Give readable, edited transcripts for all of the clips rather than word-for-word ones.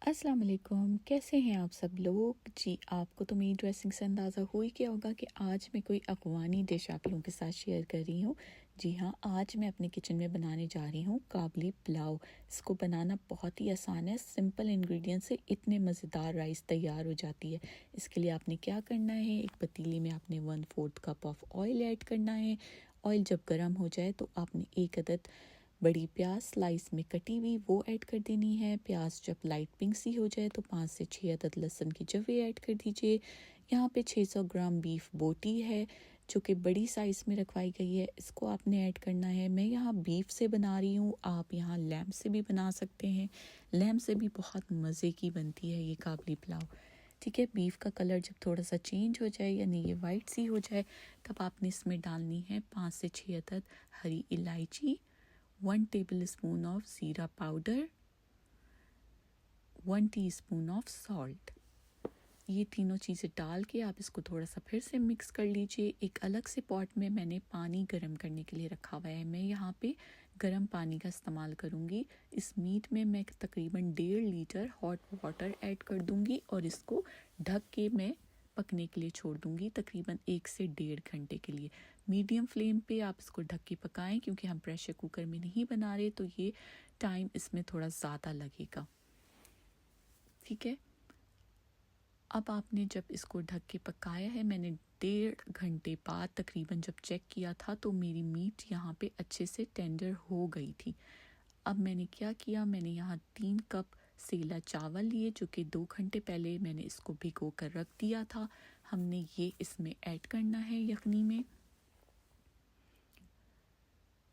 अस्सलाम वालेकुम, कैसे हैं आप सब लोग। जी, आपको तो मेरी ड्रेसिंग से अंदाज़ा हो ही गया होगा कि आज मैं कोई अफ़गानी डिश आप लोगों के साथ शेयर कर रही हूँ। जी हाँ, आज मैं अपने किचन में बनाने जा रही हूँ काबली पुलाव। इसको बनाना बहुत ही आसान है, सिंपल इंग्रेडिएंट से इतने मज़ेदार राइस तैयार हो जाती है। इसके लिए आपने क्या करना है, एक पतीली में आपने 1/4 कप ऑफ ऑयल ऐड करना है। ऑयल जब गर्म हो जाए तो आपने एक अदद बड़ी प्याज स्लाइस में कटी हुई वो ऐड कर देनी है। प्याज जब लाइट पिंक सी हो जाए तो 5 से 6 अदद लहसुन की जवे ऐड कर दीजिए। यहाँ पे 600 ग्राम बीफ बोटी है जो कि बड़ी साइज़ में रखवाई गई है, इसको आपने ऐड करना है। मैं यहाँ बीफ से बना रही हूँ, आप यहाँ लैम्ब से भी बना सकते हैं। लैम्ब से भी बहुत मज़े की बनती है ये काबली पुलाव। ठीक है, बीफ का कलर जब थोड़ा सा चेंज हो जाए यानी ये वाइट सी हो जाए तब आपने इसमें डालनी है 5 से 6 अदद हरी इलायची, 1 टेबलस्पून ऑफ ज़ीरा पाउडर, 1 टीस्पून ऑफ सॉल्ट। ये तीनों चीज़ें डाल के आप इसको थोड़ा सा फिर से मिक्स कर लीजिए। एक अलग से पॉट में मैंने पानी गर्म करने के लिए रखा हुआ है। मैं यहाँ पे गर्म पानी का इस्तेमाल करूँगी। इस मीट में मैं तकरीबन 1.5 लीटर हॉट वाटर ऐड कर दूँगी और इसको ढक के मैं पकने के लिए छोड़ दूँगी तकरीबन 1 से 1.5 घंटे के लिए। मीडियम फ्लेम पे आप इसको ढक के पकाएं क्योंकि हम प्रेशर कुकर में नहीं बना रहे तो ये टाइम इसमें थोड़ा ज़्यादा लगेगा। ठीक है, अब आपने जब इसको ढक के पकाया है, मैंने 1.5 घंटे बाद तकरीबन जब चेक किया था तो मेरी मीट यहाँ पे अच्छे से टेंडर हो गई थी। अब मैंने क्या किया, मैंने यहाँ 3 कप सेला चावल लिए जो कि 2 घंटे पहले मैंने इसको भिगो कर रख दिया था। हमने ये इसमें ऐड करना है यखनी में।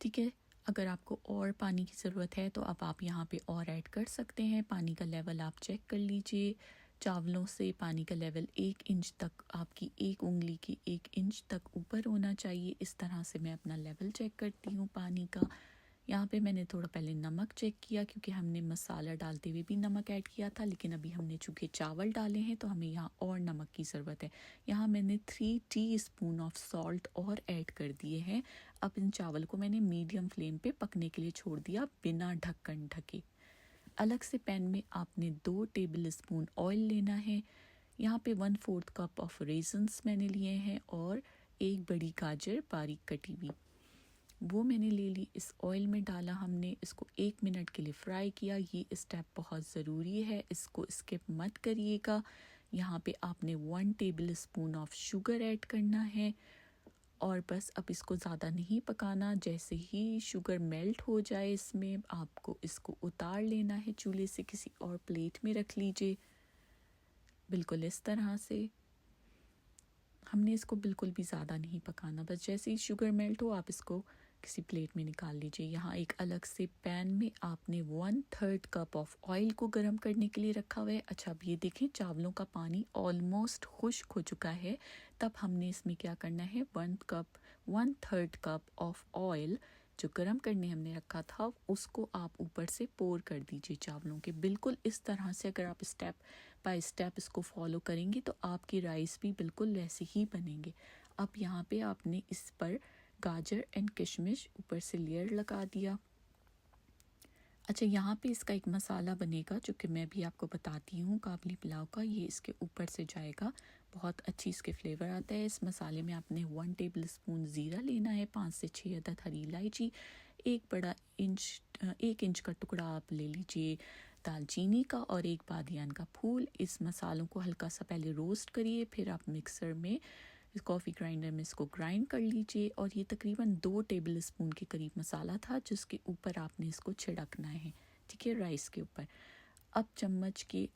ठीक है, अगर आपको और पानी की ज़रूरत है तो अब आप यहाँ पे और ऐड कर सकते हैं। पानी का लेवल आप चेक कर लीजिए। चावलों से पानी का लेवल 1 इंच तक, आपकी एक उंगली की 1 इंच तक ऊपर होना चाहिए। इस तरह से मैं अपना लेवल चेक करती हूँ पानी का। यहाँ पे मैंने थोड़ा पहले नमक चेक किया क्योंकि हमने मसाला डालते हुए भी नमक ऐड किया था, लेकिन अभी हमने चूँकि चावल डाले हैं तो हमें यहाँ और नमक की ज़रूरत है। यहाँ मैंने 3 टीस्पून ऑफ सॉल्ट और ऐड कर दिए हैं। अब इन चावल को मैंने मीडियम फ्लेम पे पकने के लिए छोड़ दिया बिना ढक्कन ढके। अलग से पैन में आपने 2 टेबलस्पून ऑयल लेना है। यहाँ पे 1/4 कप ऑफ रेजन्स मैंने लिए हैं और एक बड़ी गाजर बारीक कटी हुई वो मैंने ले ली। इस ऑयल में डाला, हमने इसको 1 मिनट के लिए फ्राई किया। ये स्टेप बहुत ज़रूरी है, इसको स्किप मत करिएगा। यहाँ पे आपने 1 टेबलस्पून ऑफ शुगर ऐड करना है और बस अब इसको ज़्यादा नहीं पकाना। जैसे ही शुगर मेल्ट हो जाए इसमें आपको इसको उतार लेना है चूल्हे से, किसी और प्लेट में रख लीजिए। बिल्कुल इस तरह से हमने इसको बिल्कुल भी ज़्यादा नहीं पकाना, बस जैसे ही शुगर मेल्ट हो आप इसको किसी प्लेट में निकाल लीजिए। यहाँ एक अलग से पैन में आपने 1/3 कप ऑफ ऑयल को गर्म करने के लिए रखा हुआ है। अच्छा, अब ये देखें चावलों का पानी ऑलमोस्ट खुश्क हो चुका है। तब हमने इसमें क्या करना है, 1/3 कप ऑफ ऑयल जो गर्म करने हमने रखा था उसको आप ऊपर से पोर कर दीजिए चावलों के। बिल्कुल इस तरह से अगर आप स्टेप बाय स्टेप इसको फॉलो करेंगे तो आपकी राइस भी बिल्कुल वैसे ही बनेंगे। अब यहाँ पे आपने इस पर गाजर एंड किशमिश ऊपर से लेयर लगा दिया। अच्छा, यहाँ पे इसका एक मसाला बनेगा जो कि मैं भी आपको बताती हूँ काबली पुलाव का, ये इसके ऊपर से जाएगा, बहुत अच्छी इसके फ्लेवर आता है। इस मसाले में आपने 1 टेबलस्पून ज़ीरा लेना है, 5 से 6 अदद हरी इलायची, एक 1 इंच का टुकड़ा आप ले लीजिए दालचीनी का और एक बादियान का फूल। इस मसालों को हल्का सा पहले रोस्ट करिए, फिर आप मिक्सर में कॉफ़ी ग्राइंडर में इसको ग्राइंड कर लीजिए। और ये तकरीबन 2 टेबलस्पून के करीब मसाला था जिसके ऊपर आपने इसको छिड़कना है। ठीक है, राइस के ऊपर। अब चम्मच के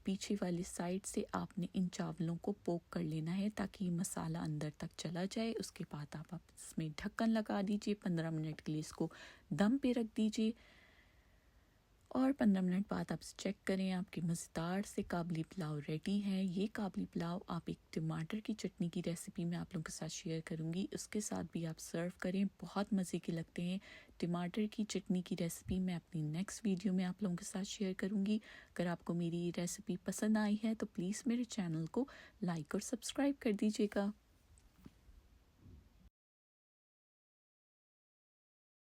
पीछे वाली साइड से आपने इन चावलों को पोक कर लेना है ताकि मसाला अंदर तक चला जाए। उसके बाद आप इसमें ढक्कन लगा दीजिए, 15 मिनट के लिए इसको दम पे रख दीजिए और 15 मिनट बाद आप चेक करें, आपकी मज़ेदार से काबली पुलाव रेडी है। ये काबली पुलाव आप एक टमाटर की चटनी की रेसिपी में आप लोगों के साथ शेयर करूँगी, उसके साथ भी आप सर्व करें, बहुत मज़े के लगते हैं। टमाटर की चटनी की रेसिपी मैं अपनी नेक्स्ट वीडियो में आप लोगों के साथ शेयर करूँगी। अगर आपको मेरी रेसिपी पसंद आई है तो प्लीज़ मेरे चैनल को लाइक और सब्सक्राइब कर दीजिएगा।